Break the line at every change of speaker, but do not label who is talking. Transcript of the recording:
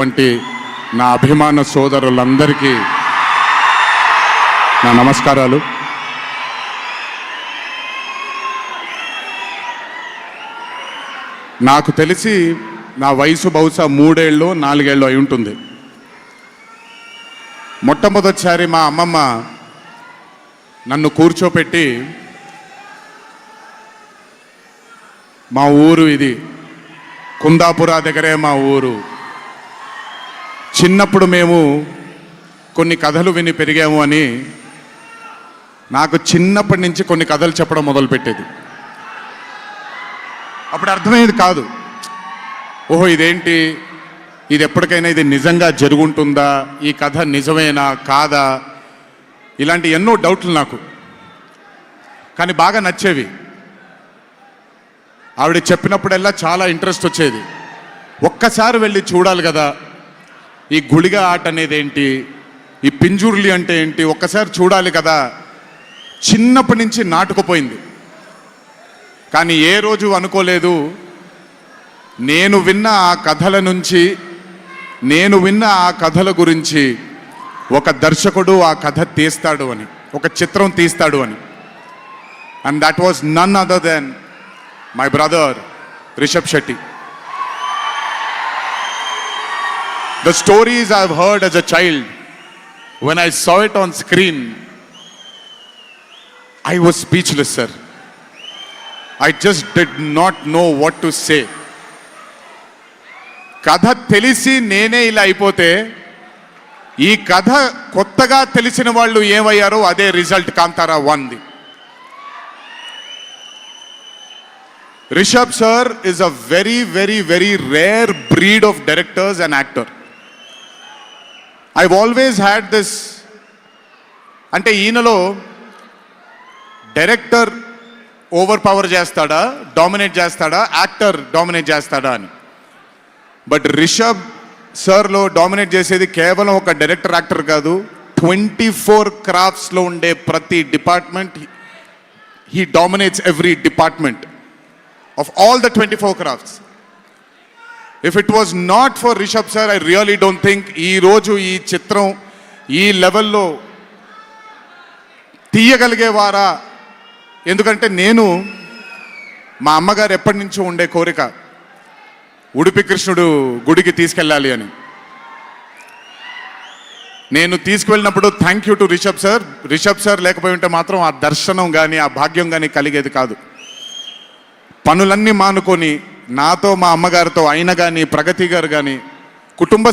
వంటి నా అభిమాన సోదరులందరికీ నా నమస్కారాలు. నాకు తెలిసి నా వయసు బహుశా 3 ఏళ్ళు 4 ఏళ్ళు అయి ఉంటుంది. మొట్టమొదటిసారి మా అమ్మమ్మ నన్ను కూర్చోపెట్టి, మా ఊరు ఇది, కుందాపుర దగ్గరే మా ఊరు, చిన్నప్పుడు మేము కొన్ని కథలు విని పెరిగాము అని నాకు చిన్నప్పటి నుంచి కొన్ని కథలు చెప్పడం మొదలుపెట్టేది. అప్పుడు అర్థమయ్యేది కాదు, ఓహో ఇదేంటి, ఇది ఎప్పటికైనా ఇది నిజంగా జరుగుంటుందా, ఈ కథ నిజమేనా కాదా, ఇలాంటి ఎన్నో డౌట్లు నాకు. కానీ బాగా నచ్చేవి. ఆవిడ చెప్పినప్పుడల్లా చాలా ఇంట్రెస్ట్ వచ్చేది. ఒక్కసారి వెళ్ళి చూడాలి కదా, ఈ గుళిగ ఆట అనేది ఏంటి, ఈ పింజుర్లి అంటే ఏంటి, ఒక్కసారి చూడాలి కదా. చిన్నప్పటి నుంచి నాటుకుపోయింది. కానీ ఏ రోజు అనుకోలేదు నేను విన్న ఆ కథల నుంచి, నేను విన్న ఆ కథల గురించి ఒక దర్శకుడు ఆ కథ తీస్తాడు అని, ఒక చిత్రం తీస్తాడు అని. And that was none other than my brother Rishab Shetty. The stories I've heard as a child, when I saw it on screen, I was speechless, sir. I just did not know what to say. కథ తెలిసి నేనే ఇలా అయిపోతే, ఈ కథ కొత్తగా తెలిసిన వాళ్ళు ఏమయ్యారో అదే రిజల్ట్ కాంతారా 1ది. Rishabh sir is a very, very, very rare breed of directors and actor. I've always had this, అంటే ఈయనలో డైరెక్టర్ ఓవర్ పవర్ చేస్తాడా, డామినేట్ చేస్తాడా, యాక్టర్ డామినేట్ చేస్తాడా అని. బట్ రిషబ్ సార్లో డామినేట్ చేసేది కేవలం ఒక డైరెక్టర్ యాక్టర్ కాదు, 24 క్రాఫ్ట్స్లో ఉండే ప్రతి department. He dominates every department of all the 24 crafts. If it was not for Rishabh sir, I really don't think ఈ రోజు ఈ చిత్రం ఈ లెవెల్లో తీయగలిగేవారా. ఎందుకంటే నేను, మా అమ్మగారు ఎప్పటి నుంచో ఉండే కోరిక ఉడిపి కృష్ణుడు గుడికి తీసుకెళ్ళాలి అని. నేను తీసుకువెళ్ళినప్పుడు thank you to Rishabh sir. Rishabh sir లేకపోయి ఉంటే మాత్రం ఆ దర్శనం కానీ ఆ భాగ్యం కానీ కలిగేది కాదు. పనులన్నీ మానుకొని నాతో, మా అమ్మగారితో, ఆయన కానీ, ప్రగతి గారు కానీ, కుటుంబ